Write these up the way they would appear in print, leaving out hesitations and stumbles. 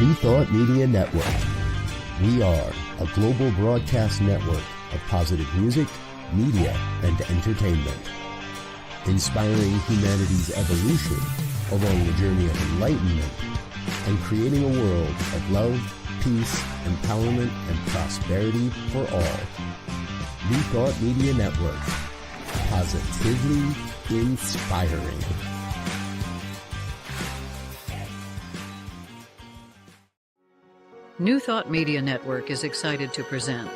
New Thought Media Network. We are a global broadcast network of positive music, media, and entertainment, inspiring humanity's evolution along the journey of enlightenment and creating a world of love, peace, empowerment, and prosperity for all. New Thought Media Network. Positively inspiring. New Thought Media Network is excited to present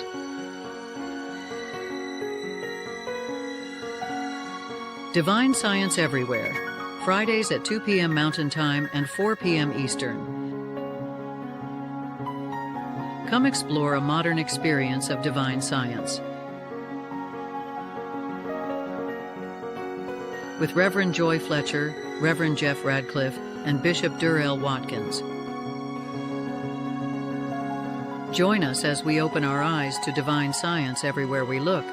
Divine Science Everywhere, Fridays at 2 p.m. Mountain Time and 4 p.m. Eastern. Come explore a modern experience of divine science with Rev Joy Fletcher, Rev Jeff Radcliff, and Bishop Durrell Watkins. Join us as we open our eyes to divine science everywhere we look.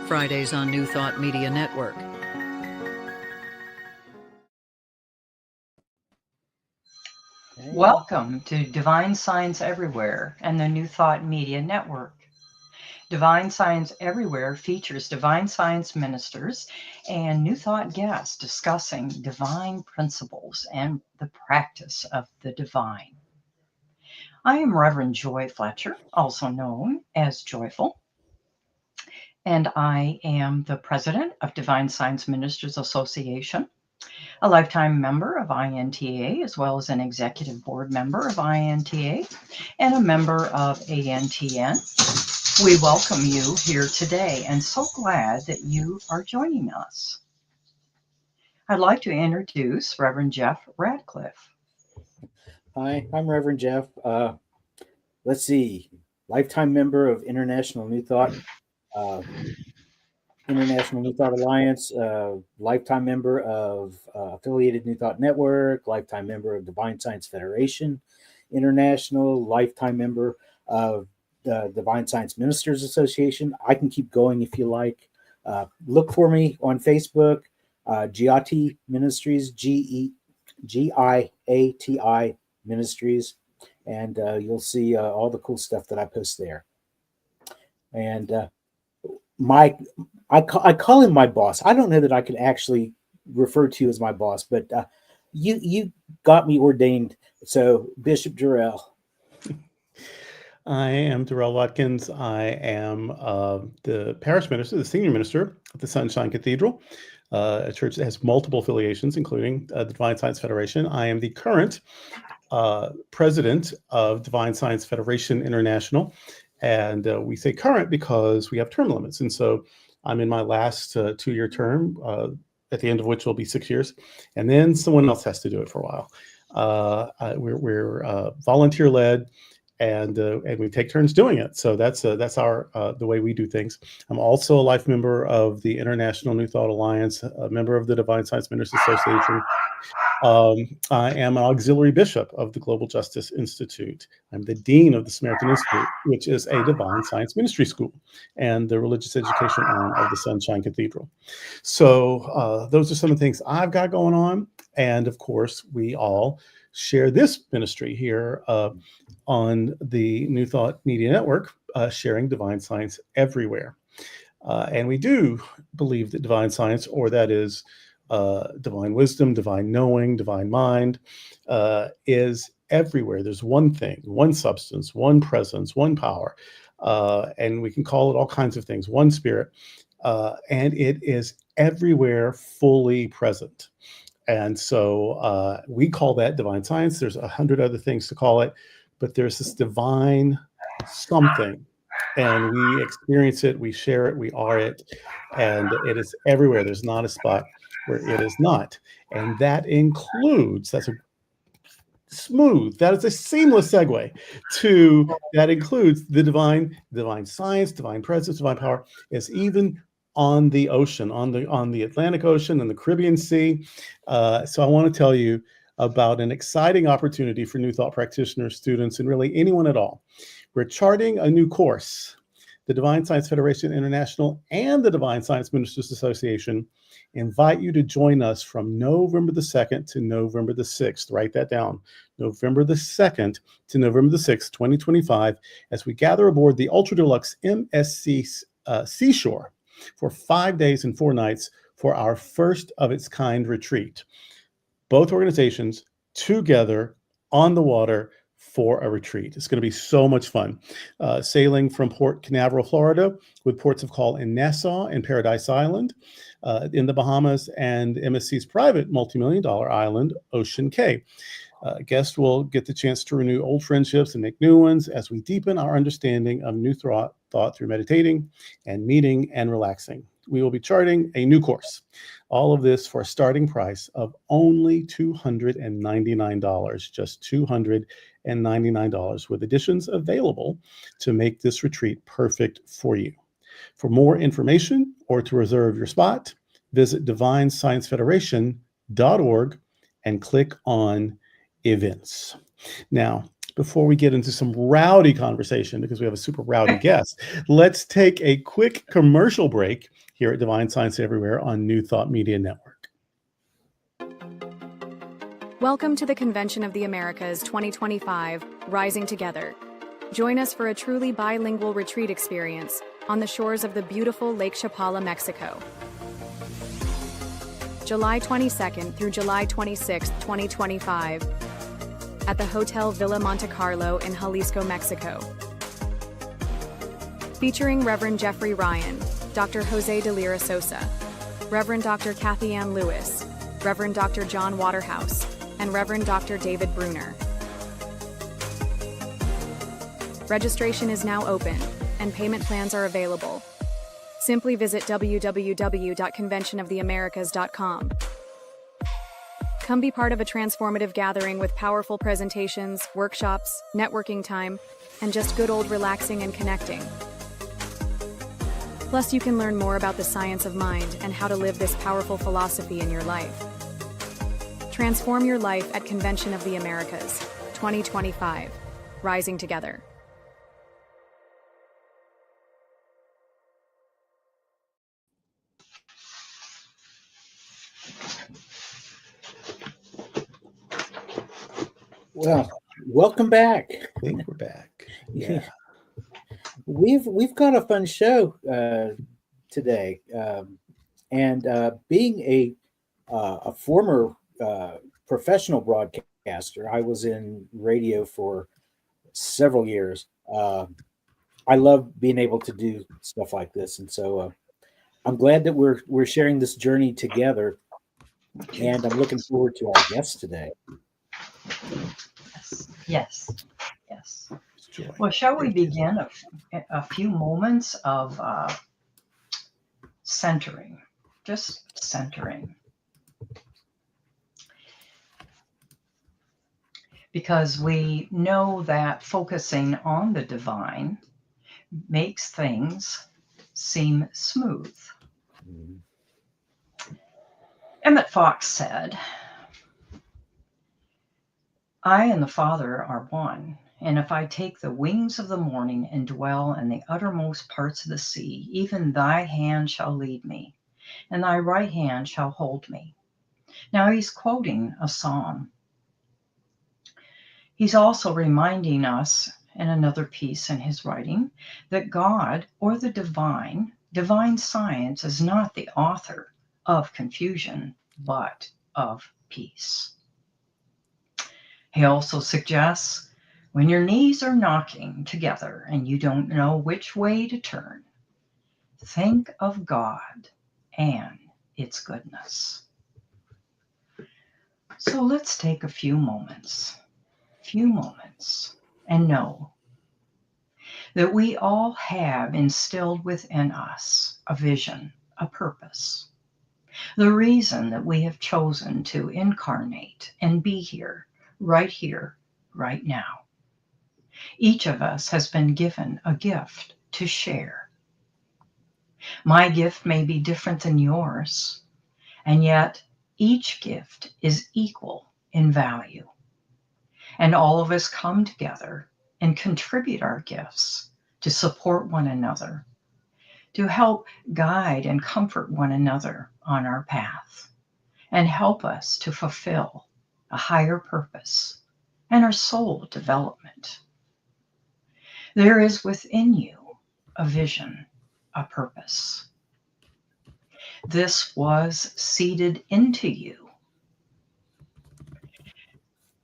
Fridays on New Thought Media Network. Welcome to Divine Science Everywhere and the New Thought Media Network. Divine Science Everywhere features divine science ministers and New Thought guests discussing divine principles and the practice of the divine. I am Rev Joy Fletcher, also known as Joyful, and I am the president of Divine Science Ministers Association, a lifetime member of INTA, as well as an executive board member of INTA and a member of ANTN. We welcome you here today and so glad that you are joining us. I'd like to introduce Rev Jeff Radcliff. Hi, I'm Reverend Jeff. Let's see, lifetime member of International New Thought Alliance, lifetime member of Affiliated New Thought Network, lifetime member of Divine Science Federation International, lifetime member of the Divine Science Ministers Association. I can keep going if you like. Look for me on Facebook, Giati Ministries, Giati Ministries, and you'll see all the cool stuff that I post there. And I call him my boss. I don't know that I can actually refer to you as my boss, but you got me ordained. So Bishop Durrell. I am Durrell Watkins. I am the parish minister, the senior minister at the Sunshine Cathedral, a church that has multiple affiliations, including the Divine Science Federation. I am the current president of Divine Science Federation International. And we say current because we have term limits. And so I'm in my last 2-year term, at the end of which will be 6 years. And then someone else has to do it for a while. We're volunteer-led. And we take turns doing it. So that's our the way we do things. I'm also a life member of the International New Thought Alliance, a member of the Divine Science Ministers Association. I am an auxiliary bishop of the Global Justice Institute. I'm the dean of the Samaritan Institute, which is a divine science ministry school and the religious education arm of the Sunshine Cathedral. So those are some of the things I've got going on. And of course, we all share this ministry here on the New Thought Media Network, sharing divine science everywhere. And we do believe that divine science, or that is divine wisdom, divine knowing, divine mind, is everywhere. There's one thing, one substance, one presence, one power, and we can call it all kinds of things, one spirit, and it is everywhere fully present. And so we call that divine science. There's 100 other things to call it, but there's this divine something, and we experience it, we share it, we are it, and it is everywhere. There's not a spot where it is not. And that includes, that is a seamless segue to, that includes the divine science, divine presence, divine power is even on the ocean, on the Atlantic Ocean and the Caribbean Sea. So I want to tell you about an exciting opportunity for New Thought practitioners, students, and really anyone at all. We're charting a new course. The Divine Science Federation International and the Divine Science Ministers Association invite you to join us from November the 2nd to November the 6th. Write that down. November the 2nd to November the 6th, 2025, as we gather aboard the Ultra Deluxe MSC Seashore for 5 days and 4 nights for our first of its kind retreat. Both organizations together on the water for a retreat. It's going to be so much fun. Sailing from Port Canaveral, Florida, with ports of call in Nassau and Paradise Island in the Bahamas, and MSC's private multi-million-dollar island, Ocean Cay. Guests will get the chance to renew old friendships and make new ones as we deepen our understanding of new thought through meditating and meeting and relaxing. We will be charting a new course. All of this for a starting price of only $299, just $299, with additions available to make this retreat perfect for you. For more information or to reserve your spot, visit divinesciencefederation.org and click on events. Now, before we get into some rowdy conversation, because we have a super rowdy guest, let's take a quick commercial break here at Divine Science Everywhere on New Thought Media Network. Welcome to the Convention of the Americas 2025, Rising Together. Join us for a truly bilingual retreat experience on the shores of the beautiful Lake Chapala, Mexico. July 22nd through July 26th, 2025, at the Hotel Villa Monte Carlo in Jalisco, Mexico. Featuring Reverend Jeffrey Ryan, Dr. Jose de Lira Sosa, Reverend Dr. Kathy Ann Lewis, Reverend Dr. John Waterhouse, and Reverend Dr. David Bruner. Registration is now open, and payment plans are available. Simply visit www.conventionoftheamericas.com. Come be part of a transformative gathering with powerful presentations, workshops, networking time, and just good old relaxing and connecting. Plus, you can learn more about the science of mind and how to live this powerful philosophy in your life. Transform your life at Convention of the Americas 2025, Rising Together. Well, welcome back. I think we're back. Yeah. We've got a fun show today, and being a former professional broadcaster, I was in radio for several years. I love being able to do stuff like this, and so I'm glad that we're sharing this journey together, and I'm looking forward to our guest today. Yes. Well, shall we begin a few moments of centering, just centering. Because we know that focusing on the divine makes things seem smooth. Emmett Fox said, "I and the Father are one, and if I take the wings of the morning and dwell in the uttermost parts of the sea, even thy hand shall lead me, and thy right hand shall hold me." Now he's quoting a psalm. He's also reminding us in another piece in his writing that God, or the divine science, is not the author of confusion, but of peace. He also suggests, when your knees are knocking together and you don't know which way to turn, think of God and its goodness. So let's take a few moments and know that we all have instilled within us a vision, a purpose, the reason that we have chosen to incarnate and be here, right now. Each of us has been given a gift to share. My gift may be different than yours, and yet each gift is equal in value. And all of us come together and contribute our gifts to support one another, to help guide and comfort one another on our path and help us to fulfill a higher purpose and our soul development. There is within you a vision, a purpose. This was seeded into you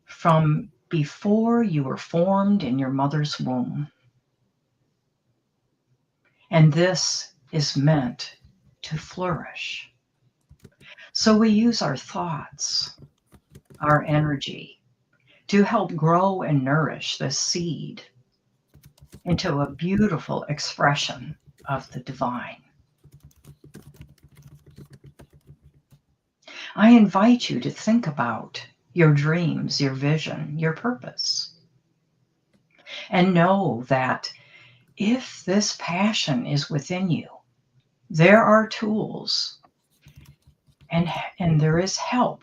from before you were formed in your mother's womb. And this is meant to flourish. So we use our thoughts, our energy, to help grow and nourish this seed into a beautiful expression of the divine. I invite you to think about your dreams, your vision, your purpose, and know that if this passion is within you, there are tools and there is help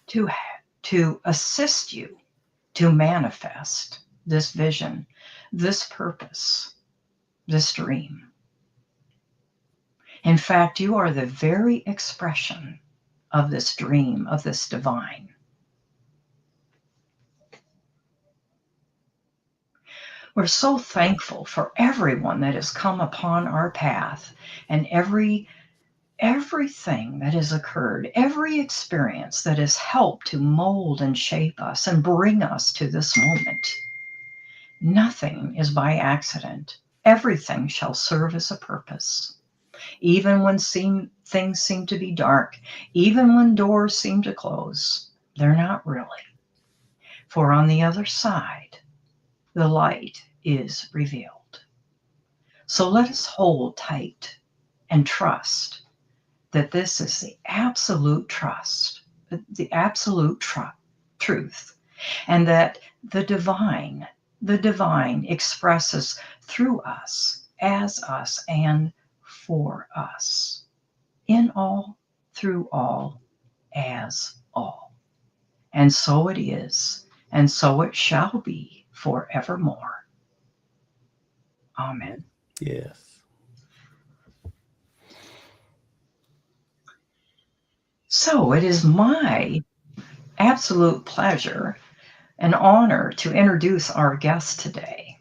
to assist you to manifest this vision, this purpose, this dream. In fact, you are the very expression of this dream, of this divine. We're so thankful for everyone that has come upon our path and everything that has occurred, every experience that has helped to mold and shape us and bring us to this moment. Nothing is by accident. Everything shall serve as a purpose. Even when things seem to be dark, even when doors seem to close, they're not really. For on the other side, the light is revealed. So let us hold tight and trust that this is the absolute trust, the absolute truth, and that the divine expresses through us, as us, and for us, in all, through all, as all. And so it is, and so it shall be forevermore. Amen. Yes. So it is my absolute pleasure and honor to introduce our guest today.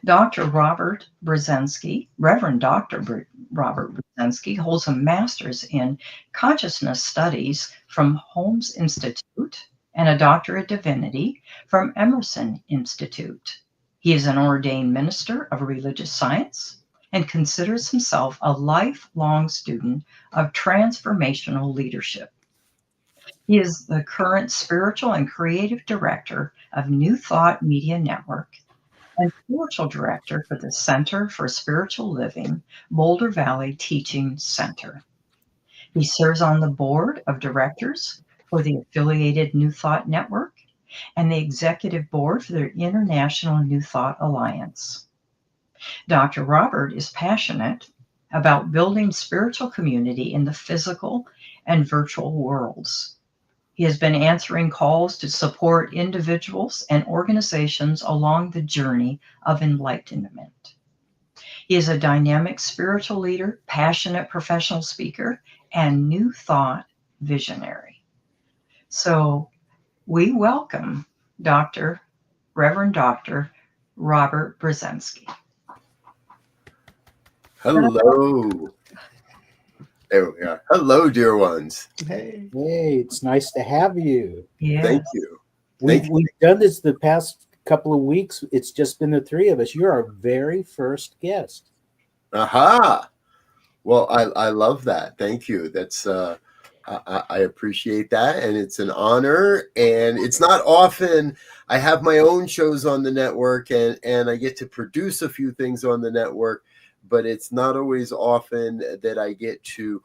Dr. Robert Brzezinski, Reverend Dr. Robert Brzezinski, holds a master's in consciousness studies from Holmes Institute and a doctorate of divinity from Emerson Institute. He is an ordained minister of religious science and considers himself a lifelong student of transformational leadership. He is the current spiritual and creative director of New Thought Media Network and spiritual director for the Center for Spiritual Living, Boulder Valley Teaching Center. He serves on the board of directors for the affiliated New Thought Network and the executive board for the International New Thought Alliance. Dr. Robert is passionate about building spiritual community in the physical and virtual worlds. He has been answering calls to support individuals and organizations along the journey of enlightenment. He is a dynamic spiritual leader, passionate professional speaker, and New Thought visionary. So we welcome Reverend Dr. Robert Brzezinski. Hello. There we are. Hello, dear ones. Hey. Hey, it's nice to have you. Yes. Thank you. We've done this the past couple of weeks. It's just been the three of us. You're our very first guest. Aha. Well, I love that. Thank you. That's I appreciate that, and it's an honor. And it's not often I have my own shows on the network, and I get to produce a few things on the network. But it's not always often that I get to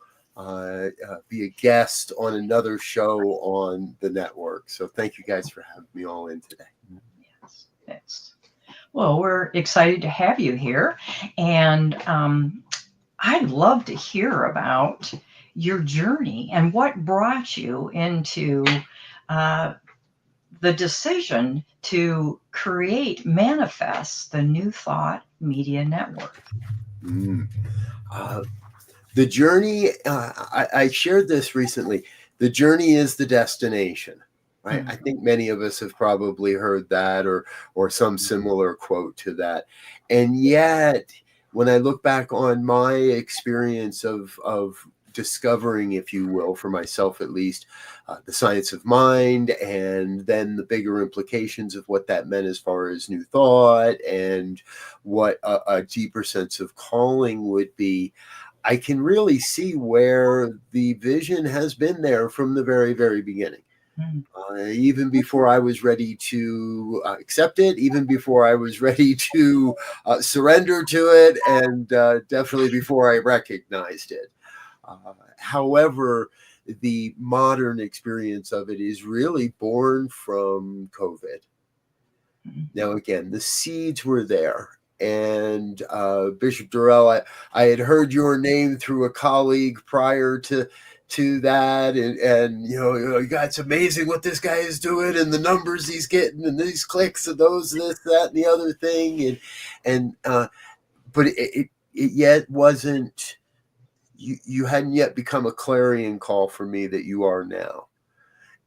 be a guest on another show on the network. So thank you guys for having me all in today. Yes. Well, we're excited to have you here. And I'd love to hear about your journey and what brought you into the decision to manifest the New Thought Media Network. The journey, I shared this recently. The journey is the destination, right? I think many of us have probably heard that or some similar quote to that. And yet, when I look back on my experience of discovering, if you will, for myself at least, the science of mind, and then the bigger implications of what that meant as far as new thought and what a deeper sense of calling would be, I can really see where the vision has been there from the very, very beginning. Even before I was ready to accept it, even before I was ready to surrender to it, and definitely before I recognized it. However, the modern experience of it is really born from COVID. Now, again, the seeds were there. And Bishop Durrell, I had heard your name through a colleague prior to that, and it's amazing what this guy is doing, and the numbers he's getting, and these clicks, and those, this, that, and the other thing, but it yet wasn't. You hadn't yet become a clarion call for me that you are now,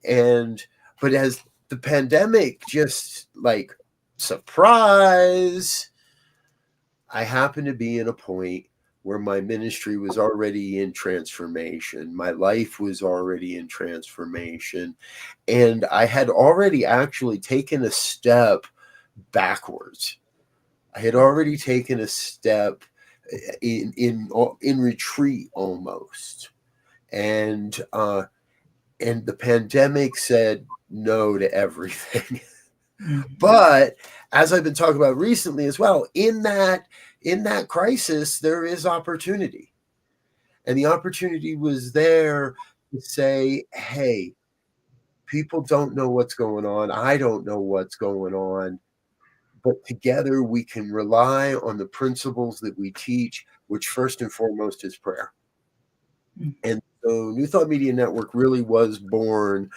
but as the pandemic just like surprise, I happened to be in a point where my ministry was already in transformation. My life was already in transformation. And I had already actually taken a step backwards. I had already taken a step in retreat almost. And the pandemic said no to everything. But as I've been talking about recently as well, in that crisis, there is opportunity. And the opportunity was there to say, hey, people don't know what's going on. I don't know what's going on. But together we can rely on the principles that we teach, which first and foremost is prayer. And so New Thought Media Network really was born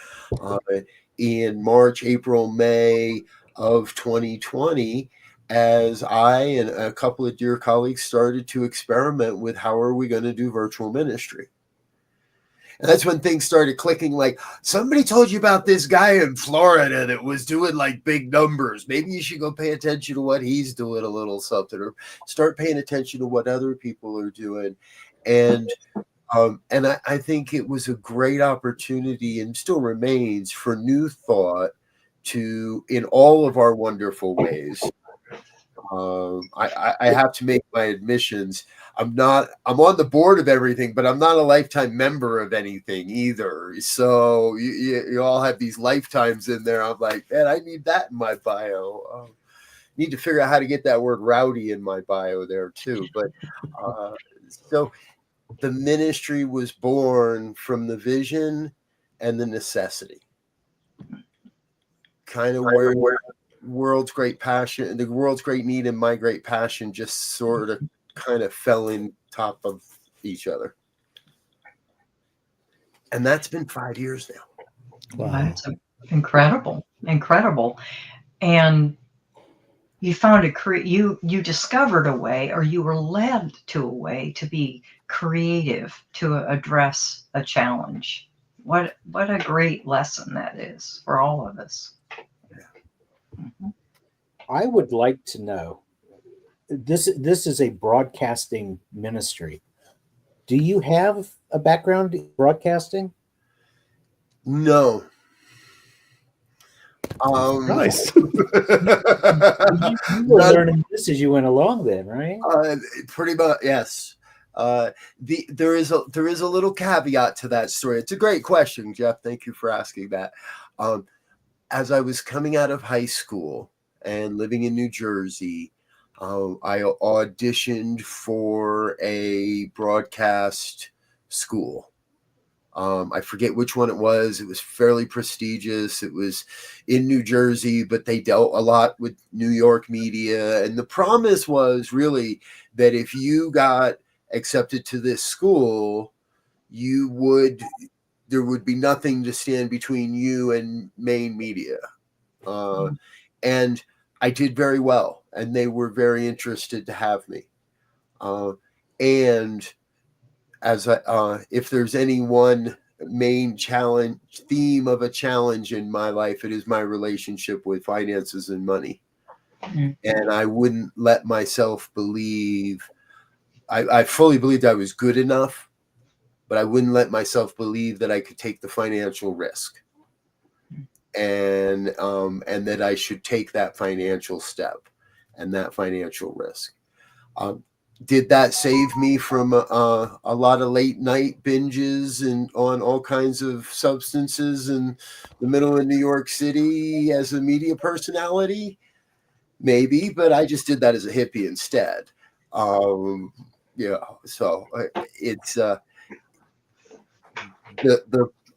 in March, April, May of 2020, as I and a couple of dear colleagues started to experiment with how are we going to do virtual ministry. And that's when things started clicking, like, somebody told you about this guy in Florida that was doing like big numbers. Maybe you should go pay attention to what he's doing a little something, or start paying attention to what other people are doing. And I think it was a great opportunity, and still remains, for New Thought to, in all of our wonderful ways. I have to make my admissions. I'm on the board of everything, but I'm not a lifetime member of anything either. So you all have these lifetimes in there. I'm like, man, I need that in my bio. Need to figure out how to get that word rowdy in my bio there too. But so the ministry was born from the vision and the necessity. Kind of where world's great passion, the world's great need, and my great passion just sort of kind of fell in top of each other. And that's been 5 years now. Wow. That's incredible. And you found you discovered a way, or you were led to a way to be creative, to address a challenge. What a great lesson that is for all of us. I would like to know, this is a broadcasting ministry. Do you have a background in broadcasting? No. Nice. You were learning this as you went along then, right? Pretty much, yes. There is a little caveat to that story. It's a great question, Jeff. Thank you for asking that. As I was coming out of high school and living in New Jersey, I auditioned for a broadcast school. I forget which one it was. It was fairly prestigious. It was in New Jersey, but they dealt a lot with New York media. And the promise was really that if you got accepted to this school, there would be nothing to stand between you and main media. And I did very well, and they were very interested to have me. And if there's any one main theme of a challenge in my life, it is my relationship with finances and money. And I wouldn't let myself believe, I fully believed I was good enough, but I wouldn't let myself believe that I could take the financial risk, and that I should take that financial step and that financial risk. Did that save me from a lot of late night binges and on all kinds of substances in the middle of New York City as a media personality? Maybe, but I just did that as a hippie instead. So it's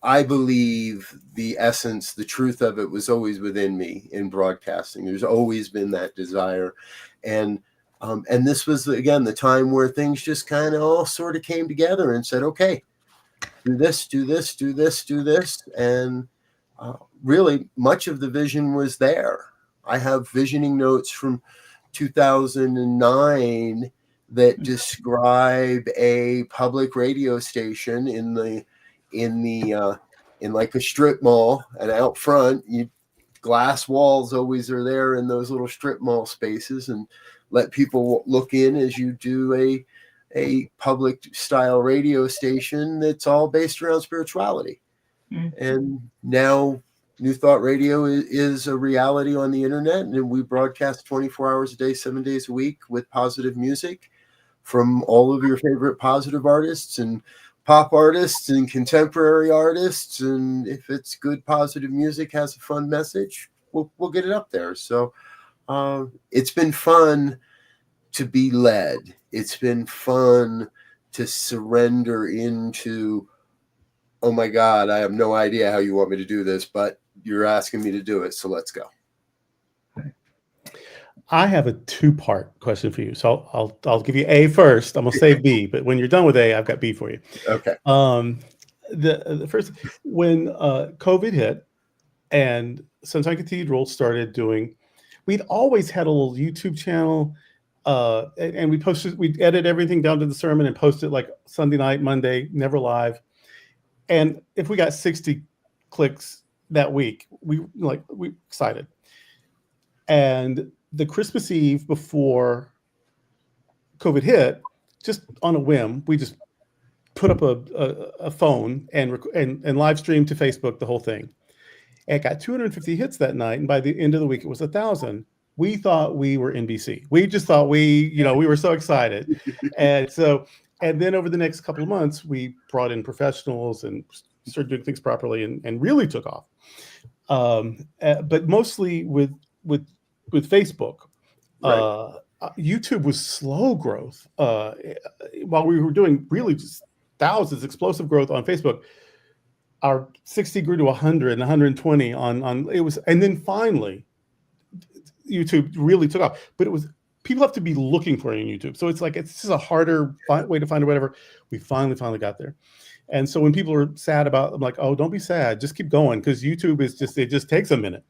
I believe the essence, the truth of it was always within me in broadcasting. There's always been that desire, and this was again the time where things just kind of all sort of came together and said, okay, do this, do this, do this, do this, and really much of the vision was there. I have visioning notes from 2009 that describe a public radio station in like a strip mall, and out front, glass walls always are there in those little strip mall spaces, and let people look in as you do a public style radio station that's all based around spirituality. And now New Thought Radio is a reality on the internet, and we broadcast 24 hours a day, 7 days a week with positive music from all of your favorite positive artists and pop artists and contemporary artists. And if it's good, positive music, has a fun message, we'll get it up there. So it's been fun to be led. It's been fun to surrender into, oh my God, I have no idea how you want me to do this, but you're asking me to do it, so let's go. I have a two-part question for you. So I'll give you A first. I'm gonna save B, but when you're done with A, I've got B for you. Okay. The first, when COVID hit and Sunshine Cathedral started doing, we'd always had a little YouTube channel, and we'd edit everything down to the sermon and post it like Sunday night, Monday, never live. And if we got 60 clicks that week, we excited. And the Christmas Eve before COVID hit, just on a whim, we just put up a phone and live streamed to Facebook the whole thing. And it got 250 hits that night, and by the end of the week, it was 1,000. We thought we were NBC. We just thought we were so excited, and then over the next couple of months, we brought in professionals and started doing things properly, and really took off. But mostly with Facebook. Right. YouTube was slow growth. While we were doing really just thousands, explosive growth on Facebook, our 60 grew to 100 and 120 on it was, and then finally YouTube really took off. But it was, people have to be looking for it on YouTube, so it's just a harder way to find it. Whatever, we finally got there. And so when people are sad about, I'm like, oh, don't be sad, just keep going, because YouTube is it just takes a minute.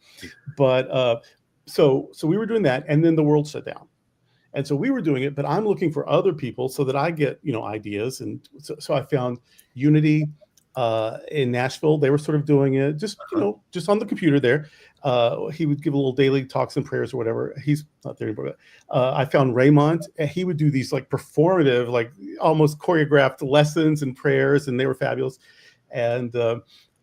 But so we were doing that, and then the world shut down, and so we were doing it. But I'm looking for other people so that I get ideas, and so I found Unity in Nashville. They were sort of doing it just on the computer there. He would give a little daily talks and prayers or whatever. He's not there anymore. I found Raymond, and he would do these like performative, like almost choreographed lessons and prayers, and they were fabulous. And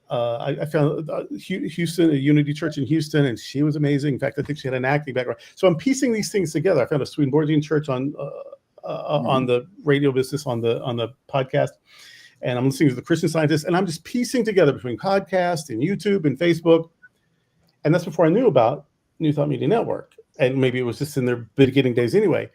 I found Houston, a Unity Church in Houston, and she was amazing. In fact, I think she had an acting background. So I'm piecing these things together. I found a Swedenborgian church on the radio business, on the podcast. And I'm listening to the Christian Scientists, and I'm just piecing together between podcast and YouTube and Facebook. And that's before I knew about New Thought Media Network. And maybe it was just in their beginning days anyway.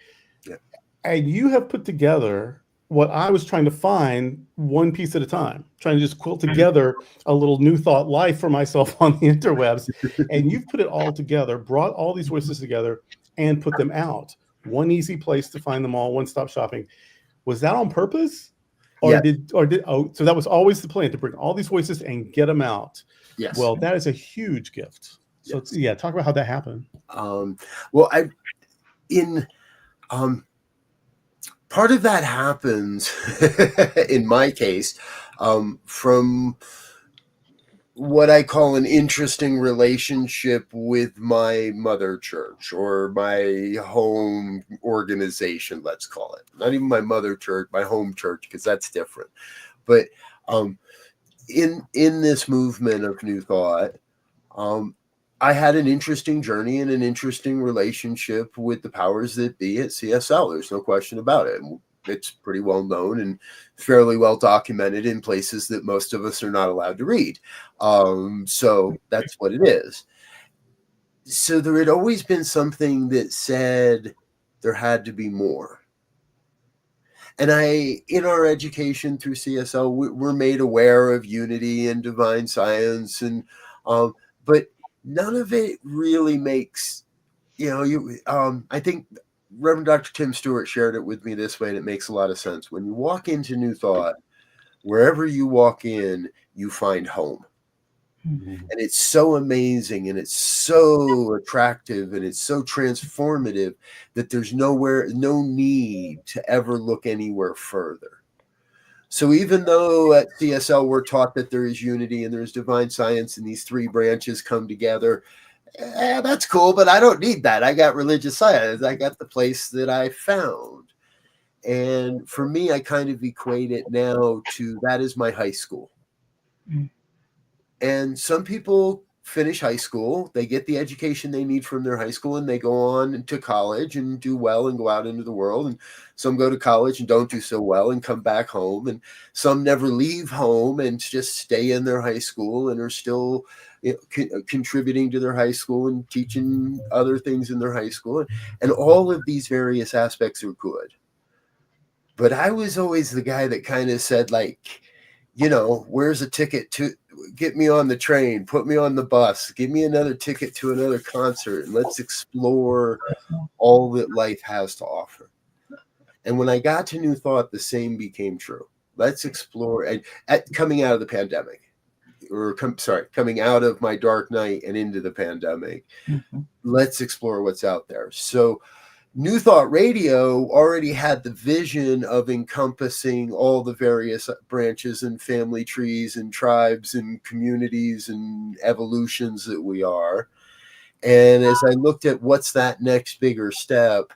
Yeah. And you have put together what I was trying to find one piece at a time, trying to just quilt together a little New Thought life for myself on the interwebs. And you've put it all together, brought all these voices together, and put them out. One easy place to find them all, one-stop shopping. Was that on purpose? So that was always the plan, to bring all these voices and get them out. Yes. Well, that is a huge gift. So yes. Talk about how that happened. part of that happens, in my case, from what I call an interesting relationship with my mother church, or my home organization, let's call it. Not even my mother church, my home church, because that's different. But in this movement of New Thought, I had an interesting journey and an interesting relationship with the powers that be at CSL. There's no question about it. It's pretty well known and fairly well documented in places that most of us are not allowed to read. So that's what it is. So there had always been something that said there had to be more. And in our education through CSL, we're made aware of unity and divine science, and but none of it really makes, I think Rev Dr. Tim Stewart shared it with me this way, and it makes a lot of sense. When you walk into New Thought, wherever you walk in, you find home. And it's so amazing, and it's so attractive, and it's so transformative that there's no need to ever look anywhere further. So even though at CSL we're taught that there is unity and there's divine science and these three branches come together, that's cool, but I don't need that. I got religious science. I got the place that I found. And for me, I kind of equate it now to that is my high school. And some people finish high school, they get the education they need from their high school, and they go on to college and do well and go out into the world. And some go to college and don't do so well and come back home. And some never leave home and just stay in their high school and are still contributing to their high school and teaching other things in their high school. And all of these various aspects are good. But I was always the guy that kind of said, like, where's a ticket to get me on the train, put me on the bus, give me another ticket to another concert, and let's explore all that life has to offer. And when I got to New Thought, the same became true. Let's explore. And coming out of the pandemic, coming out of my dark night and into the pandemic, let's explore what's out there. So New Thought Radio already had the vision of encompassing all the various branches and family trees and tribes and communities and evolutions that we are. And as I looked at what's that next bigger step,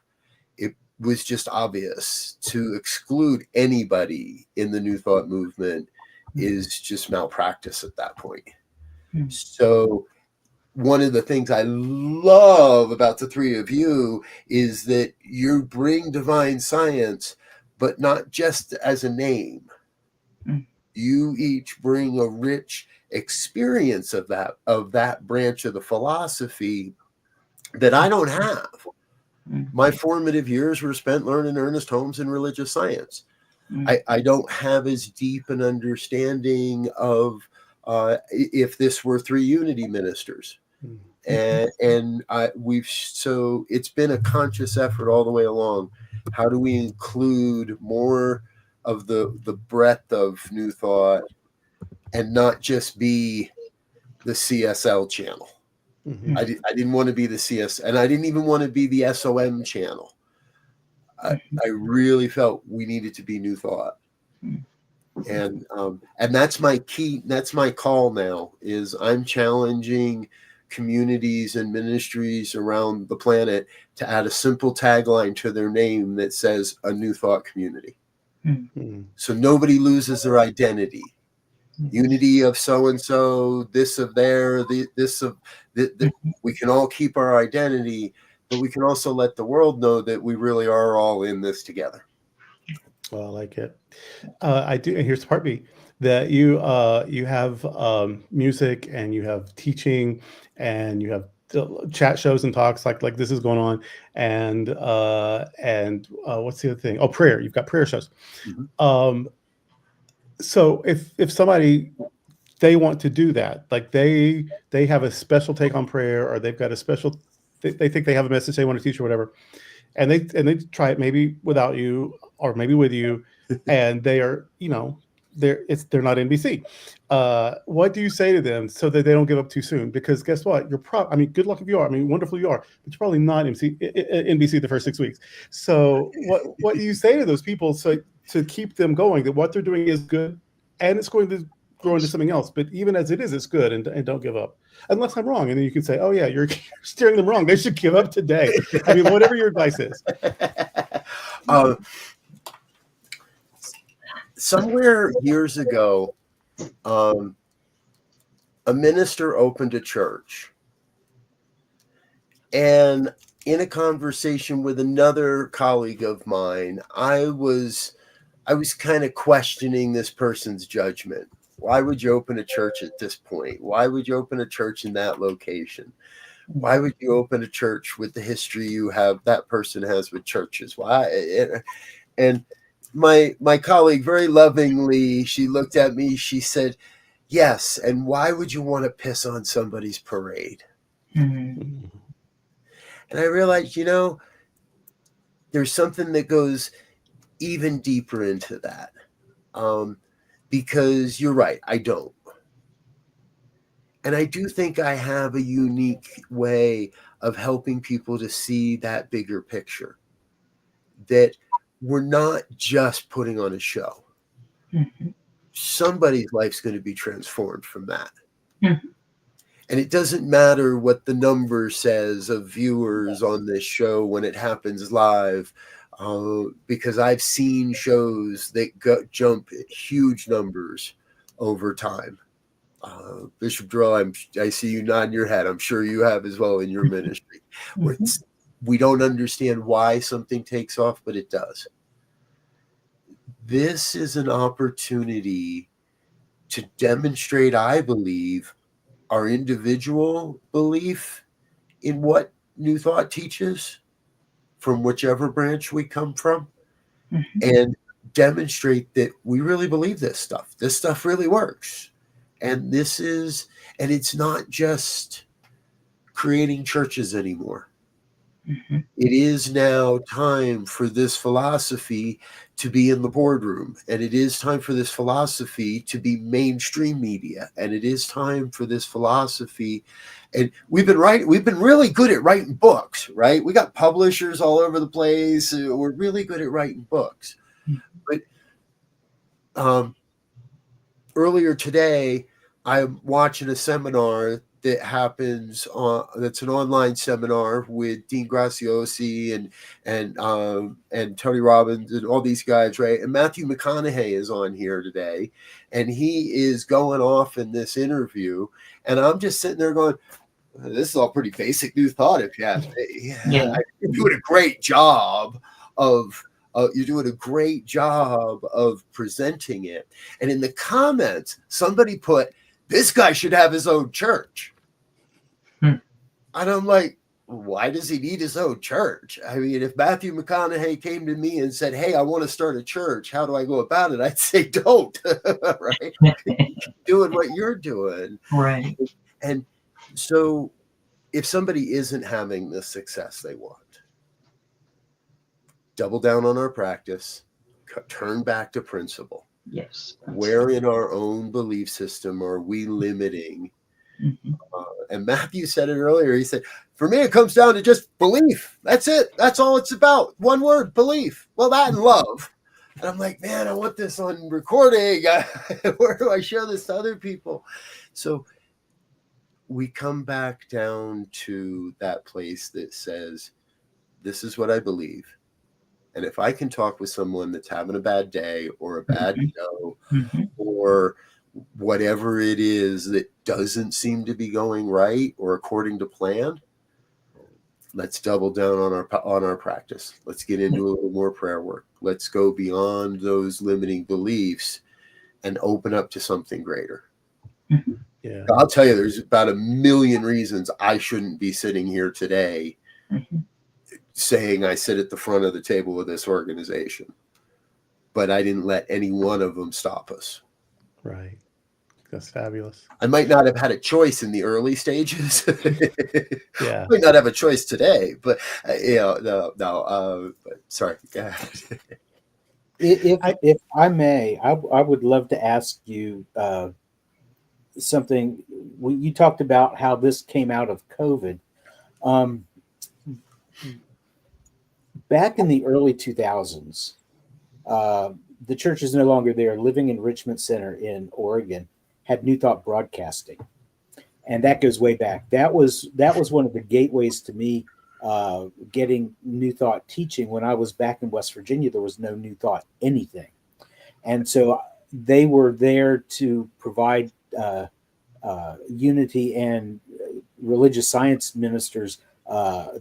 it was just obvious to exclude anybody in the New Thought movement is just malpractice at that point. So one of the things I love about the three of you is that you bring divine science, but not just as a name. You each bring a rich experience of that branch of the philosophy that I don't have. My formative years were spent learning Ernest Holmes and religious science. I don't have as deep an understanding of if this were three unity ministers. And so it's been a conscious effort all the way along. How do we include more of the breadth of New Thought and not just be the CSL channel? I didn't want to be the CS, and I didn't even want to be the SOM channel. I really felt we needed to be New Thought. And that's my key. That's my call now, is I'm challenging communities and ministries around the planet to add a simple tagline to their name that says a New Thought community. So nobody loses their identity. Unity of so-and-so, this of there, this of we can all keep our identity, but we can also let the world know that we really are all in this together. Well, I like it. I do. And here's the part B, that you have music, and you have teaching, and you have chat shows and talks like this is going on, and what's the other thing? Oh, prayer. You've got prayer shows. So if somebody, they want to do that, like they have a special take on prayer, or they've got a special, they think they have a message they want to teach or whatever, and they try it maybe without you or maybe with you, and they are they're not NBC. What do you say to them so that they don't give up too soon? Because guess what? Good luck if you are. I mean, wonderful you are, but you're probably not NBC the first 6 weeks. So what do you say to those people to keep them going, that what they're doing is good and it's going to grow into something else, but even as it is, it's good, and don't give up. Unless I'm wrong, and then you can say, oh yeah, you're steering them wrong. They should give up today. I mean, whatever your advice is. Somewhere years ago, a minister opened a church, and in a conversation with another colleague of mine, I was kind of questioning this person's judgment. Why would you open a church at this point? Why would you open a church in that location? Why would you open a church with the history that person has with churches? Why? And my colleague, very lovingly, she looked at me, she said, yes, and why would you want to piss on somebody's parade? Mm-hmm. And I realized, there's something that goes even deeper into that. Because you're right, I don't. And I do think I have a unique way of helping people to see that bigger picture, that we're not just putting on a show. Mm-hmm. Somebody's life's going to be transformed from that. Mm-hmm. And it doesn't matter what the number says of viewers on this show when it happens live. Because I've seen shows that jump huge numbers over time. Bishop Durrell, I see you nodding your head. I'm sure you have as well in your ministry. Mm-hmm. We don't understand why something takes off, but it does. This is an opportunity to demonstrate, I believe, our individual belief in what New Thought teaches, from whichever branch we come from, mm-hmm. and demonstrate that we really believe this stuff. This stuff really works. And it's not just creating churches anymore. Mm-hmm. It is now time for this philosophy to be in the boardroom, and it is time for this philosophy to be mainstream media, and it is time for this philosophy. And we've been really good at writing books, right? We got publishers all over the place. We're really good at writing books. Mm-hmm. But earlier today, I'm watching a seminar that happens that's an online seminar with Dean Graziosi and Tony Robbins and all these guys, right? And Matthew McConaughey is on here today, and he is going off in this interview, and I'm just sitting there going, this is all pretty basic New Thought, if you ask me. Yeah. You're doing a great job of presenting it. And in the comments, somebody put, this guy should have his own church. And I'm like, why does he need his own church? I mean, if Matthew McConaughey came to me and said, hey, I want to start a church, how do I go about it? I'd say, don't, right? Doing what you're doing. Right. And so if somebody isn't having the success they want, double down on our practice, turn back to principle. Yes. Where in our own belief system are we limiting? Mm-hmm. And Matthew said it earlier. He said, for me, it comes down to just belief. That's it. That's all it's about. One word, belief. Well, that and love. And I'm like, man, I want this on recording. Where do I show this to other people? So we come back down to that place that says, this is what I believe. And if I can talk with someone that's having a bad day or a bad show, mm-hmm. or whatever it is that doesn't seem to be going right or according to plan, let's double down on our practice. Let's get into a little more prayer work. Let's go beyond those limiting beliefs and open up to something greater. Mm-hmm. Yeah. I'll tell you, there's about 1 million reasons I shouldn't be sitting here today. Mm-hmm. Saying I sit at the front of the table of this organization, but I didn't let any one of them stop us. Right. That's fabulous. I might not have had a choice in the early stages. Yeah. I might not have a choice today, but but sorry. If I may, I would love to ask you something. You talked about how this came out of COVID. Back in the early 2000s, the church is no longer there. Living Enrichment Center in Oregon had New Thought Broadcasting, and that goes way back. That was one of the gateways to me getting New Thought teaching. When I was back in West Virginia, there was no New Thought anything, and so they were there to provide unity and religious science ministers.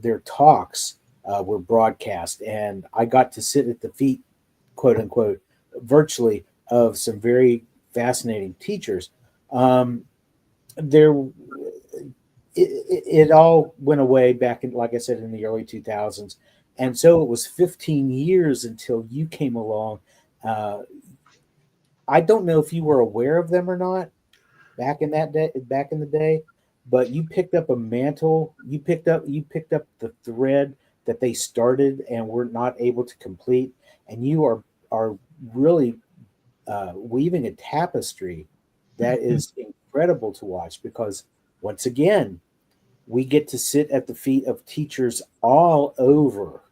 Their talks were broadcast, and I got to sit at the feet, quote unquote, virtually, of some very fascinating teachers. It all went away back in, like I said, in the early 2000s, and so it was 15 years until you came along. I don't know if you were aware of them or not back in the day, but you picked up a mantle. You picked up the thread that they started and were not able to complete, and you are really weaving a tapestry that is incredible to watch, because once again, we get to sit at the feet of teachers all over,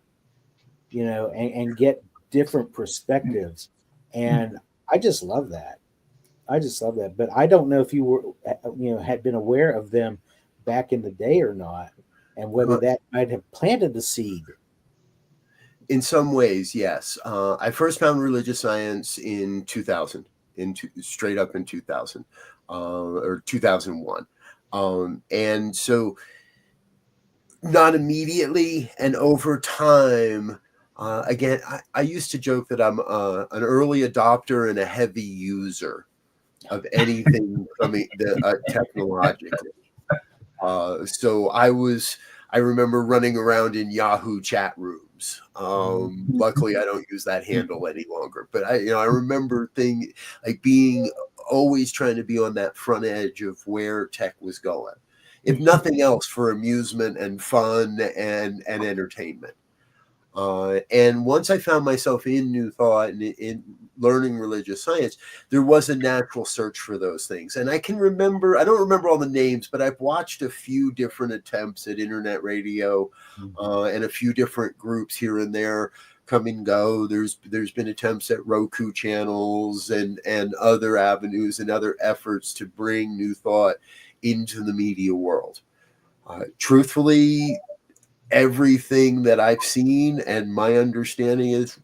and get different perspectives. And I just love that. But I don't know if you were, had been aware of them back in the day or not, and whether that might have planted the seed. In some ways, yes. I first found religious science in 2000, straight up in 2000, or 2001. And so not immediately, and over time, again, I used to joke that I'm an early adopter and a heavy user of anything coming technologically. So I remember running around in Yahoo chat rooms. Luckily, I don't use that handle any longer. But I remember being always trying to be on that front edge of where tech was going, if nothing else, for amusement and fun and entertainment. And once I found myself in New Thought and in learning religious science, there was a natural search for those things. And I don't remember all the names, but I've watched a few different attempts at internet radio, and a few different groups here and there come and go. There's been attempts at Roku channels and other avenues and other efforts to bring New Thought into the media world. Truthfully, everything that I've seen and my understanding is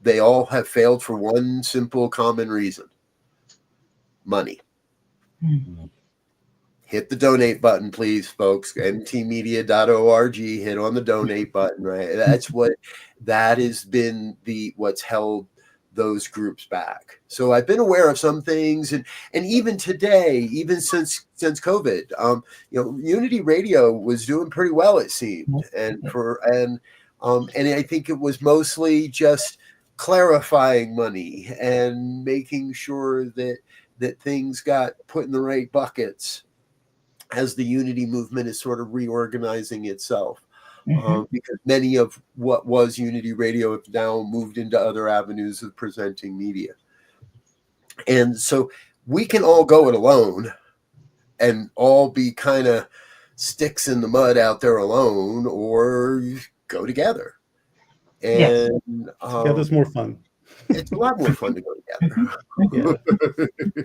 they all have failed for one simple common reason: money. Hit the donate button, please, folks. ntmedia.org. Hit on the donate button, right? That has been what's held those groups back. So I've been aware of some things, and even today, even since COVID, Unity Radio was doing pretty well, it seemed, and I think it was mostly just clarifying money and making sure that things got put in the right buckets as the Unity movement is sort of reorganizing itself. Because many of what was Unity Radio have now moved into other avenues of presenting media. And so we can all go it alone and all be kind of sticks in the mud out there alone, or go together. And together's more fun. It's a lot more fun to go together.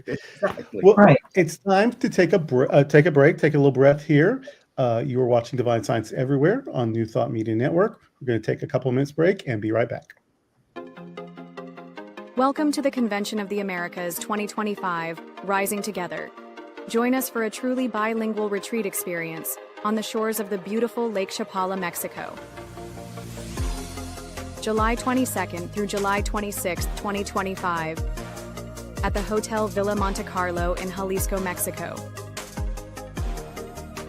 Exactly. Well, right. It's time to take a break, take a little breath here. You are watching Divine Science Everywhere on New Thought Media Network. We're going to take a couple of minutes break and be right back. Welcome to the Convention of the Americas 2025, Rising Together. Join us for a truly bilingual retreat experience on the shores of the beautiful Lake Chapala, Mexico. July 22nd through July 26th, 2025, at the Hotel Villa Monte Carlo in Jalisco, Mexico.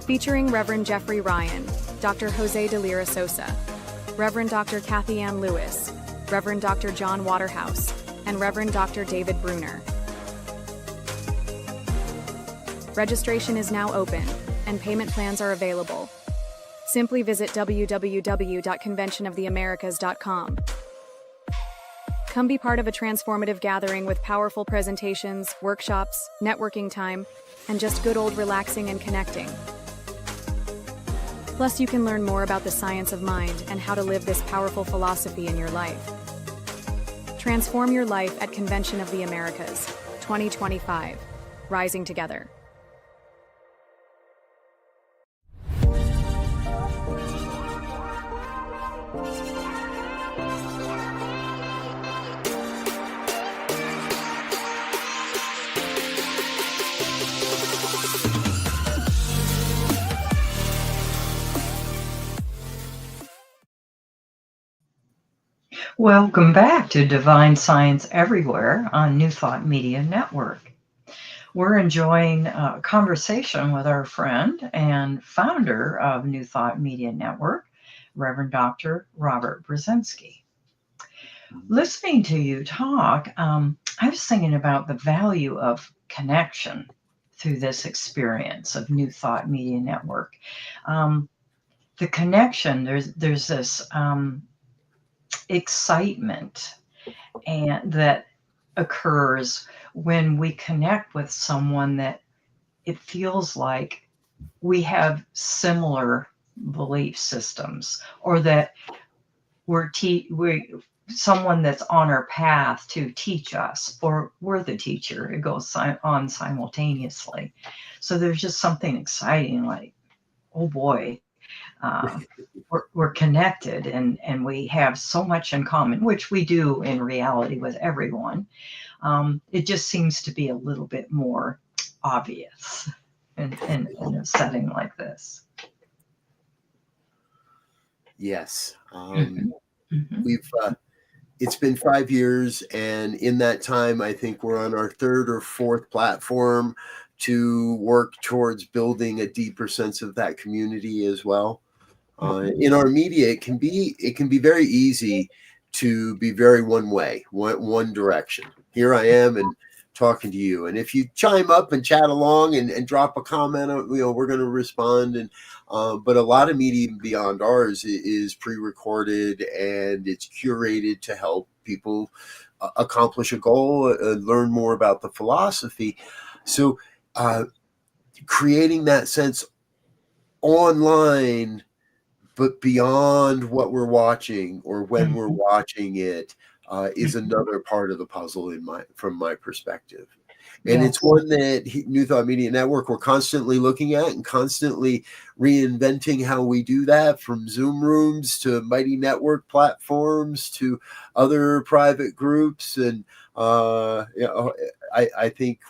Featuring Reverend Jeffrey Ryan, Dr. Jose de Lira Sosa, Reverend Dr. Kathy Ann Lewis, Reverend Dr. John Waterhouse, and Reverend Dr. David Bruner. Registration is now open, and payment plans are available. Simply visit www.conventionoftheamericas.com. Come be part of a transformative gathering with powerful presentations, workshops, networking time, and just good old relaxing and connecting. Plus, you can learn more about the science of mind and how to live this powerful philosophy in your life. Transform your life at Convention of the Americas, 2025, Rising Together. Welcome back to Divine Science Everywhere on New Thought Media Network. We're enjoying a conversation with our friend and founder of New Thought Media Network, Rev Dr. Robert Brzezinski. Listening to you talk, I was thinking about the value of connection through this experience of New Thought Media Network. The connection, there's this excitement and that occurs when we connect with someone that it feels like we have similar belief systems, or that we're someone that's on our path to teach us, or we're the teacher. It goes on simultaneously. So there's just something exciting, like, oh boy, we're connected, and we have so much in common, which we do in reality with everyone. It just seems to be a little bit more obvious in a setting like this. Yes. Mhm. We've it's been 5 years, and in that time, I think we're on our third or fourth platform to work towards building a deeper sense of that community as well. In our media, it can be very easy to be very one way, one direction. Here I am and talking to you, and if you chime up and chat along and drop a comment, we're going to respond. And but a lot of media beyond ours is pre-recorded, and it's curated to help people accomplish a goal, learn more about the philosophy. So creating that sense online, but beyond what we're watching or when we're watching it, is another part of the puzzle from my perspective. And Yes. it's one that New Thought Media Network, we're constantly looking at and constantly reinventing how we do that, from Zoom rooms to Mighty Network platforms to other private groups. And I think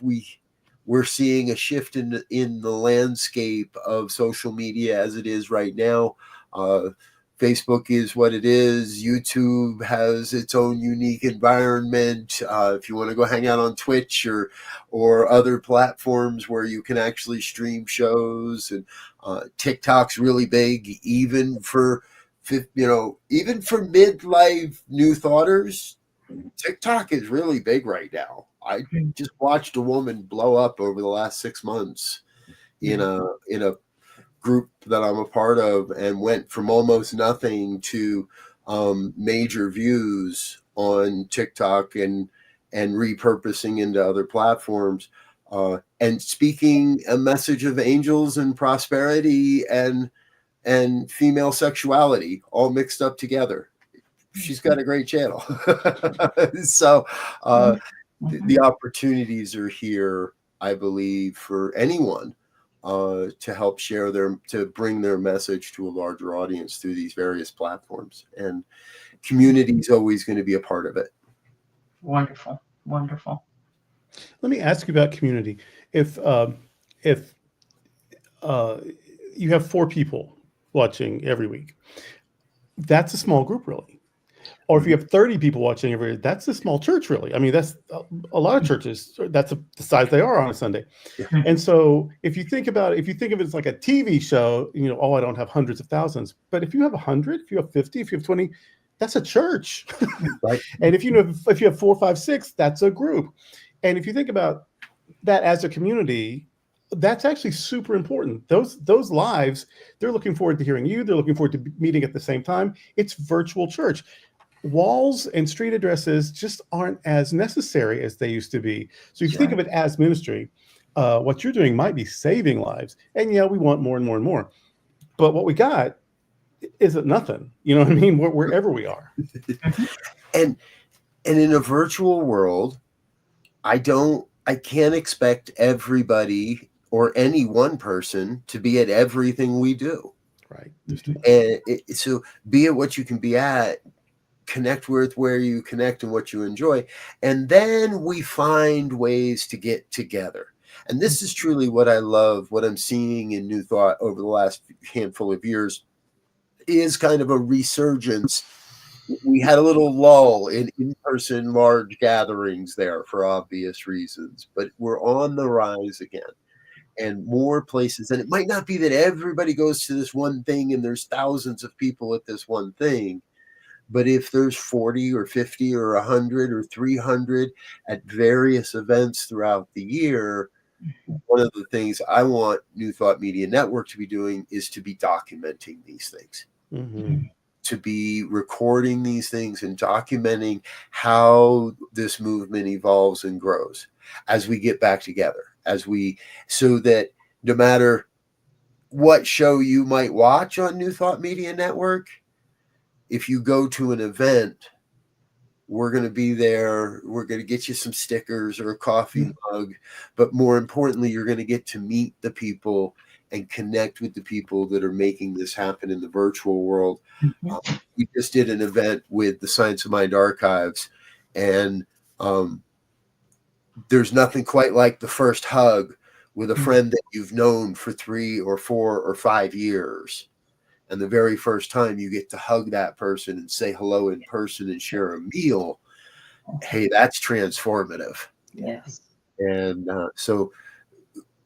we're seeing a shift in the landscape of social media as it is right now. Facebook is what it is. YouTube has its own unique environment. If you want to go hang out on Twitch or other platforms where you can actually stream shows, and TikTok's really big, even for midlife new thoughters. TikTok is really big right now. I just watched a woman blow up over the last 6 months in a group that I'm a part of, and went from almost nothing to major views on TikTok and repurposing into other platforms, and speaking a message of angels and prosperity and female sexuality all mixed up together. She's got a great channel. So the opportunities are here, I believe, for anyone to help to bring their message to a larger audience through these various platforms. And community is always going to be a part of it. Wonderful. Wonderful. Let me ask you about community. If you have 4 people watching every week, that's a small group, really. Or if you have 30 people watching every week, that's a small church, really. I mean, that's a lot of churches. That's the size they are on a Sunday. And so if you think of it as like a TV show, I don't have hundreds of thousands. But if you have 100, if you have 50, if you have 20, that's a church. Right. And if you have 4, 5, 6, that's a group. And if you think about that as a community, that's actually super important. Those lives, they're looking forward to hearing you. They're looking forward to meeting at the same time. It's virtual church. walls and street addresses just aren't as necessary as they used to be. So if you think of it as ministry, what you're doing might be saving lives. And yeah, we want more and more and more. But what we got isn't nothing. You know what I mean? Wherever we are. And in a virtual world, I can't expect everybody or any one person to be at everything we do. Right. And so be it what you can be at, connect with where you connect and what you enjoy. And then we find ways to get together. And this is truly what I love, what I'm seeing in New Thought over the last handful of years is kind of a resurgence. We had a little lull in in-person large gatherings there for obvious reasons, but we're on the rise again. And more places, and it might not be that everybody goes to this one thing and there's thousands of people at this one thing, but if there's 40 or 50 or 100 or 300 at various events throughout the year, one of the things I want New Thought Media Network to be doing is to be documenting these things, to be recording these things and documenting how this movement evolves and grows as we get back together. So that no matter what show you might watch on New Thought Media Network, if you go to an event, we're going to be there. We're going to get you some stickers or a coffee mug. But more importantly, you're going to get to meet the people and connect with the people that are making this happen in the virtual world. We just did an event with the Science of Mind Archives, and there's nothing quite like the first hug with a friend that you've known for 3 or 4 or 5 years. And the very first time you get to hug that person and say hello in person and share a meal, hey, that's transformative. Yes. And so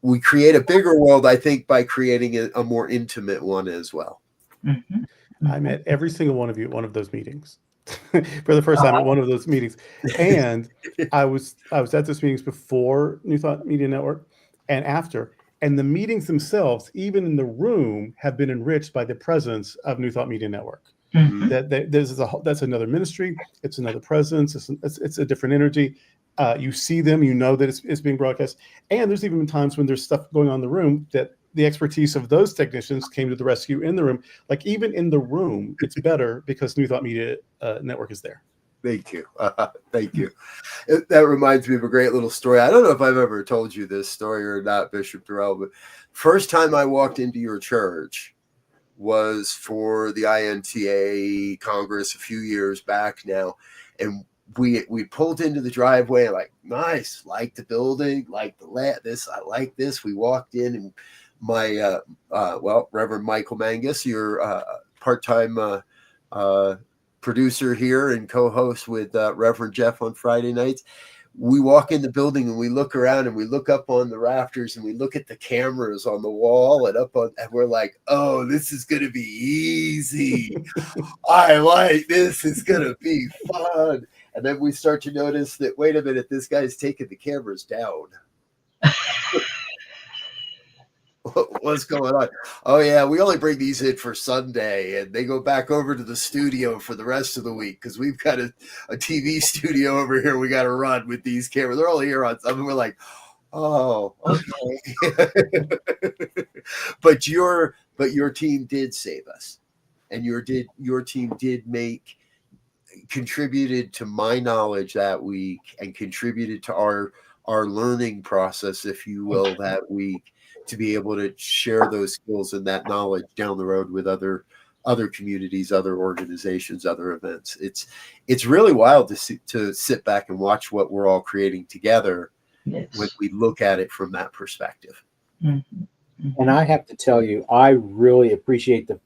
we create a bigger world, I think, by creating a more intimate one as well. I met every single one of you at one of those meetings. For the first time at one of those meetings. And I was at those meetings before New Thought Media Network and after. And the meetings themselves, even in the room, have been enriched by the presence of New Thought Media Network. That's another ministry. It's another presence. It's a different energy. You see them, you know that it's being broadcast. And there's even been times when there's stuff going on in the room that the expertise of those technicians came to the rescue in the room. Like even in the room, it's better because New Thought Media Network is there. Thank you. Thank you. That reminds me of a great little story. I don't know if I've ever told you this story or not, Bishop Durrell, but first time I walked into your church was for the INTA Congress a few years back now. And we pulled into the driveway, like, nice, like the building, like this, I like this. We walked in, and my Reverend Michael Mangus, your part-time producer here and co-host with Reverend Jeff on Friday nights. We walk in the building and we look around and we look up on the rafters and we look at the cameras on the wall and and we're like, oh, this is going to be easy. I like this. It's going to be fun. And then we start to notice that, wait a minute, this guy's taking the cameras down. What's going on? Oh, yeah, we only bring these in for Sunday, and they go back over to the studio for the rest of the week because we've got a TV studio over here we got to run with these cameras. They're only here on something. We're like, oh, okay. But your team did save us, and your team did contributed to my knowledge that week and contributed to our learning process, if you will, that week, to be able to share those skills and that knowledge down the road with other communities, other organizations, other events. It's really wild to sit back and watch what we're all creating together when we look at it from that perspective. And I have to tell you, I really appreciate the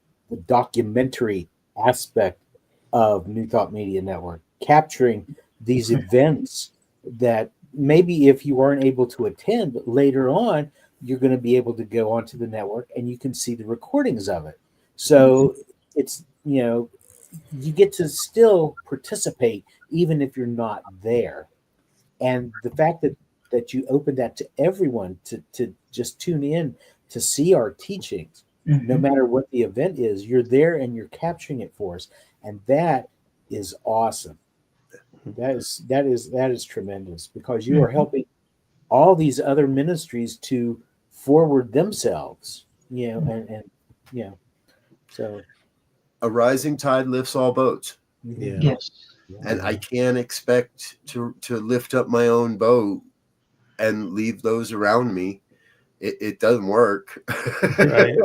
documentary aspect of New Thought Media Network, capturing these events that maybe if you weren't able to attend, but later on, you're going to be able to go onto the network and you can see the recordings of it. So it's, you get to still participate even if you're not there. And the fact that you open that to everyone to just tune in to see our teachings, no matter what the event is, you're there and you're capturing it for us. And that is awesome. That is tremendous, because you are helping all these other ministries to forward themselves, so A rising tide lifts all boats. Yeah. Yes. And I can't expect to lift up my own boat and leave those around me. It doesn't work. Right.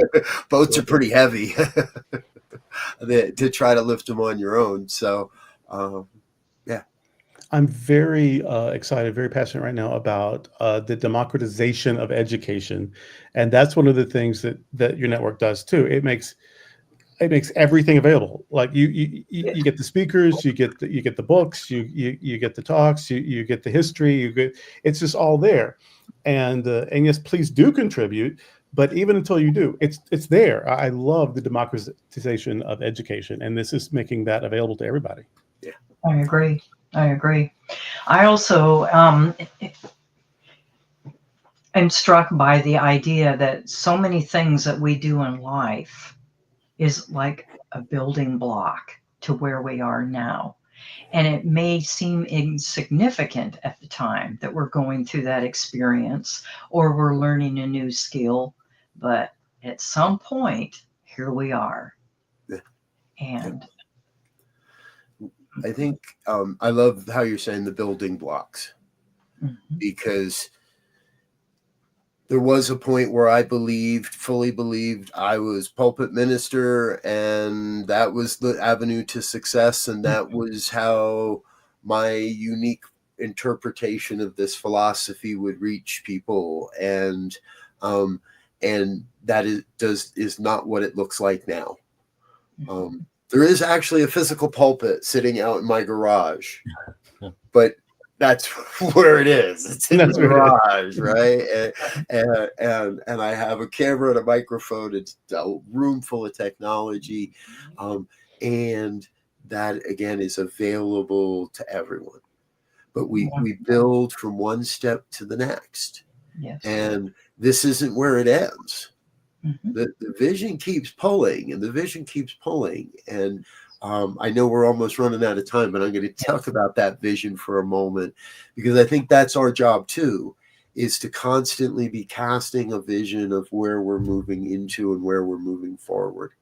Boats are pretty heavy to try to lift them on your own. So, yeah. I'm very excited, very passionate right now about the democratization of education, and that's one of the things that your network does too. It makes everything available. Like you get the speakers, you get the books, you get the talks, you get the history, it's just all there. And yes, please do contribute. But even until you do, it's there. I love the democratization of education, and this is making that available to everybody. Yeah, I agree. I also am struck by the idea that so many things that we do in life is like a building block to where we are now. And it may seem insignificant at the time that we're going through that experience or we're learning a new skill, but at some point, here we are. Yeah. And I think I love how you're saying the building blocks, because there was a point where I fully believed I was pulpit minister, and that was the avenue to success. And that was how my unique interpretation of this philosophy would reach people. And that is not what it looks like now. There is actually a physical pulpit sitting out in my garage, but that's where it is. It's in the garage, right? And I have a camera and a microphone. It's a room full of technology, and that again is available to everyone. But we build from one step to the next, and this isn't where it ends. The vision keeps pulling, and the vision keeps pulling, and I know we're almost running out of time, but I'm going to talk about that vision for a moment, because I think that's our job too, is to constantly be casting a vision of where we're moving into and where we're moving forward.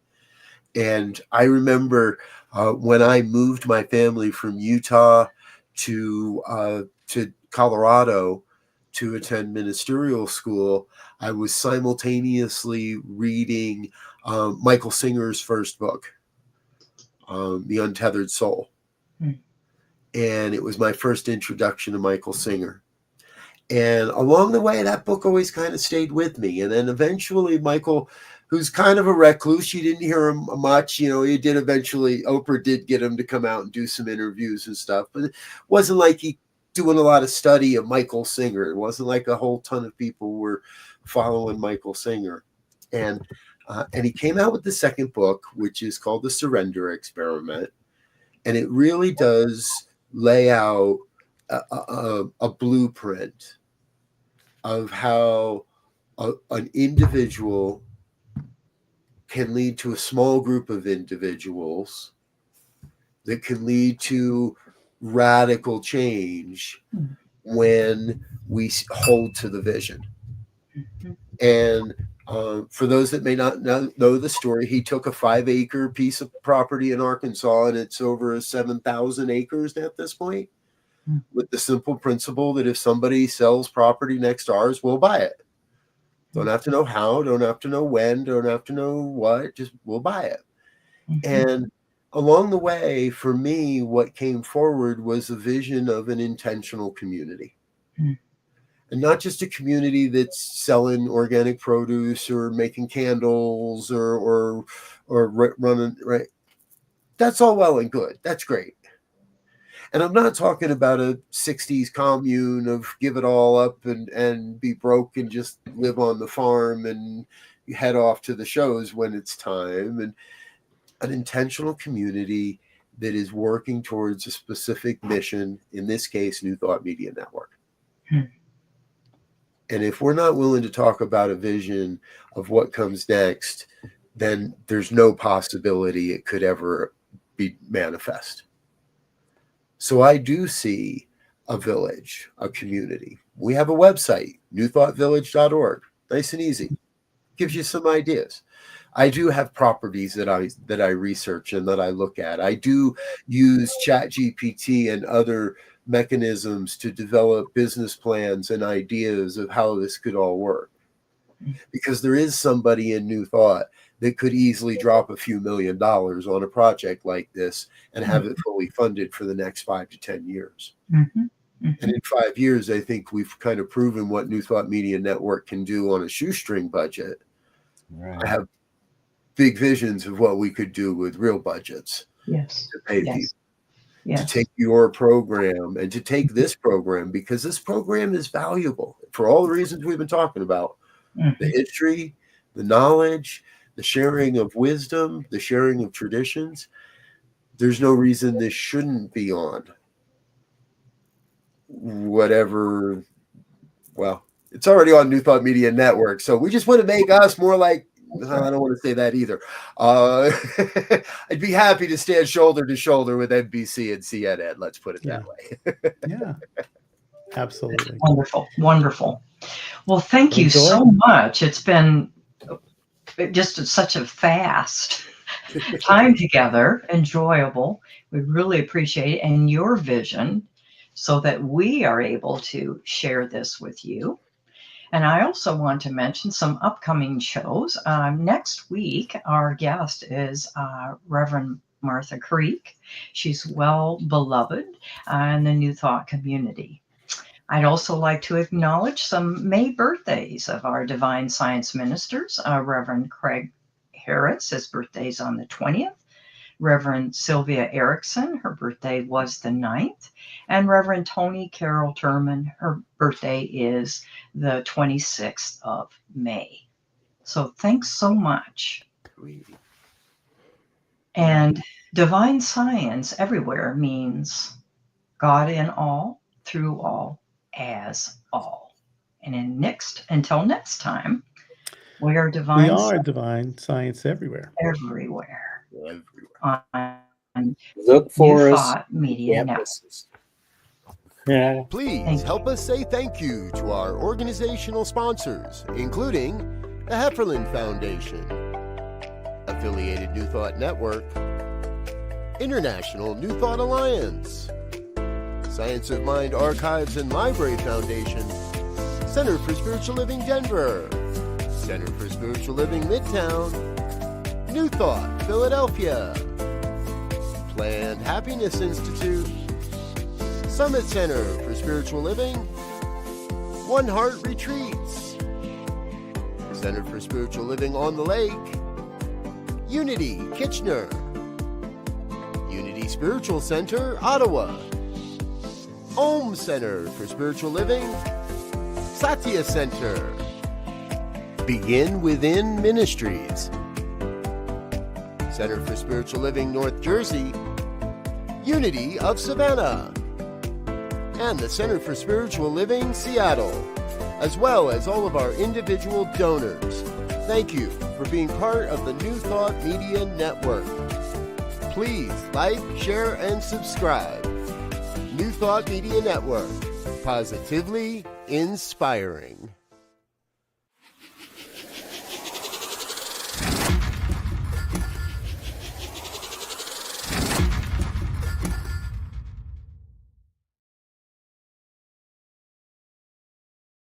And I remember when I moved my family from Utah to Colorado to attend ministerial school, I was simultaneously reading Michael Singer's first book, The Untethered Soul. And it was my first introduction to Michael Singer. And along the way, that book always kind of stayed with me. And then eventually Michael, who's kind of a recluse, you didn't hear him much. He did eventually, Oprah did get him to come out and do some interviews and stuff. But it wasn't like he doing a lot of study of Michael Singer. It wasn't like a whole ton of people were following Michael Singer. And he came out with the second book, which is called The Surrender Experiment. And it really does lay out a blueprint of how an individual can lead to a small group of individuals that can lead to radical change when we hold to the vision. And for those that may not know the story, he took a 5-acre piece of property in Arkansas, and it's over 7,000 acres at this point, with the simple principle that if somebody sells property next to ours, we'll buy it. Don't have to know how, don't have to know when, don't have to know what, just we'll buy it. And along the way, for me, what came forward was a vision of an intentional community. And not just a community that's selling organic produce or making candles or running, right? That's all well and good. That's great. And I'm not talking about a 60s commune of give it all up and be broke and just live on the farm and head off to the shows when it's time. And an intentional community that is working towards a specific mission, in this case, New Thought Media Network. And if we're not willing to talk about a vision of what comes next, then there's no possibility it could ever be manifest. So I do see a village, a community. We have a website, newthoughtvillage.org. Nice and easy. Gives you some ideas. I do have properties that I research and that I look at. I do use ChatGPT and other mechanisms to develop business plans and ideas of how this could all work. Because there is somebody in New Thought that could easily drop a few $1 million on a project like this and have it fully funded for the next 5 to 10 years. Mm-hmm. Mm-hmm. And in 5 years, I think we've kind of proven what New Thought Media Network can do on a shoestring budget. Right. I have big visions of what we could do with real budgets. Yes. To pay Yes. people. Yes. To take your program and to take this program, because this program is valuable for all the reasons we've been talking about. Mm-hmm. The history, the knowledge, the sharing of wisdom, the sharing of traditions. There's no reason this shouldn't be on whatever. Well, it's already on New Thought Media Network. So we just want to make us more like, I don't want to say that either. I'd be happy to stand shoulder to shoulder with NBC and CNN. Let's put it that way. Yeah, absolutely. Wonderful. Wonderful. Well, thank you Enjoy. so much. It's been just such a fast time together, enjoyable. We really appreciate it and your vision so that we are able to share this with you. And I also want to mention some upcoming shows. Next week, our guest is Reverend Martha Creek. She's well beloved in the New Thought community. I'd also like to acknowledge some May birthdays of our Divine Science ministers. Reverend Craig Harris, his birthday's on the 20th. Reverend Sylvia Erickson, her birthday was the 9th. And Reverend Tony Carol Turman, her birthday is the 26th of May. So thanks so much. And divine science everywhere means God in all, through all, as all. And until next time, we are divine. We are divine science everywhere. Everywhere. On Look for New us. Thought Media Network. Campuses. Yeah. Please help us say thank you to our organizational sponsors, including the Hefferland Foundation, Affiliated New Thought Network, International New Thought Alliance, Science of Mind Archives and Library Foundation, Center for Spiritual Living Denver, Center for Spiritual Living Midtown, New Thought Philadelphia, Planned Happiness Institute, Summit Center for Spiritual Living, One Heart Retreats, Center for Spiritual Living on the Lake, Unity Kitchener, Unity Spiritual Center Ottawa, Om Center for Spiritual Living, Satya Center, Begin Within Ministries, Center for Spiritual Living North Jersey, Unity of Savannah, and the Center for Spiritual Living Seattle, as well as all of our individual donors. Thank you for being part of the New Thought Media Network. Please like, share, and subscribe. New Thought Media Network, positively inspiring.